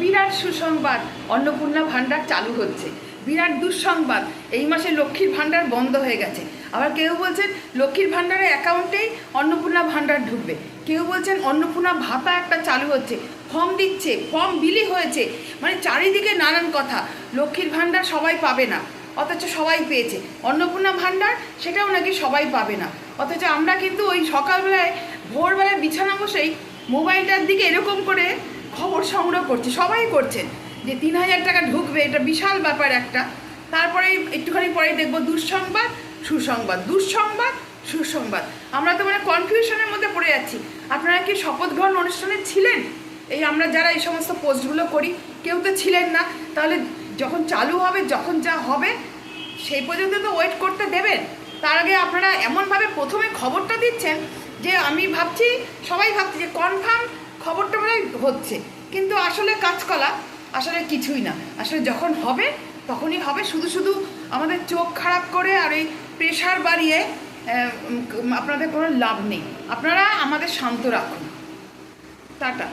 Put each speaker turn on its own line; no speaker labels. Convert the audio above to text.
বিরাট সুসংবাদ, অন্নপূর্ণা ভাণ্ডার চালু হচ্ছে। বিরাট দুঃসংবাদ, এই মাসে লক্ষ্মীর ভাণ্ডার বন্ধ হয়ে গেছে। আবার কেউ বলছেন লক্ষ্মীর ভাণ্ডারের অ্যাকাউন্টেই অন্নপূর্ণা ভাণ্ডার ঢুকবে, কেউ বলছেন অন্নপূর্ণা ভাতা একটা চালু হচ্ছে, ফর্ম দিচ্ছে, ফর্ম বিলি হয়েছে। মানে চারিদিকে নানান কথা। লক্ষ্মীর ভাণ্ডার সবাই পাবে না, অথচ সবাই পেয়েছে। অন্নপূর্ণা ভাণ্ডার সেটাও নাকি সবাই পাবে না, অথচ আমরা কিন্তু ওই সকালবেলায় ভোরবেলায় বিছানা বসেই মোবাইলটার দিকে এরকম করে খবর সংগ্রহ করছি, সবাই করছেন যে 3,000 টাকা ঢুকবে, এটা বিশাল ব্যাপার একটা। তারপরে একটুখানি পরেই দেখবো দুঃসংবাদ সুসংবাদ, দুঃসংবাদ সুসংবাদ। আমরা তো মানে কনফিউশনের মধ্যে পড়ে যাচ্ছি। আপনারা কি শপথ গ্রহণ অনুষ্ঠানে ছিলেন? এই আমরা যারা এই সমস্ত পোস্টগুলো করি কেউ তো ছিলেন না। তাহলে যখন চালু হবে, যখন যা হবে সেই পর্যন্ত তো ওয়েট করতে দেবেন। তার আগে আপনারা এমনভাবে প্রথমে খবরটা দিচ্ছেন যে আমি ভাবছি, সবাই ভাবছে যে কনফার্ম খবরটা মানে হচ্ছে, কিন্তু আসলে কাজকলা আসলে কিছুই না। আসলে যখন হবে তখনই হবে। শুধু শুধু আমাদের চোখ খারাপ করে আর এই প্রেশার বাড়িয়ে আপনাদের কোনো লাভ নেই। আপনারা আমাদের শান্ত রাখুন। টাটা।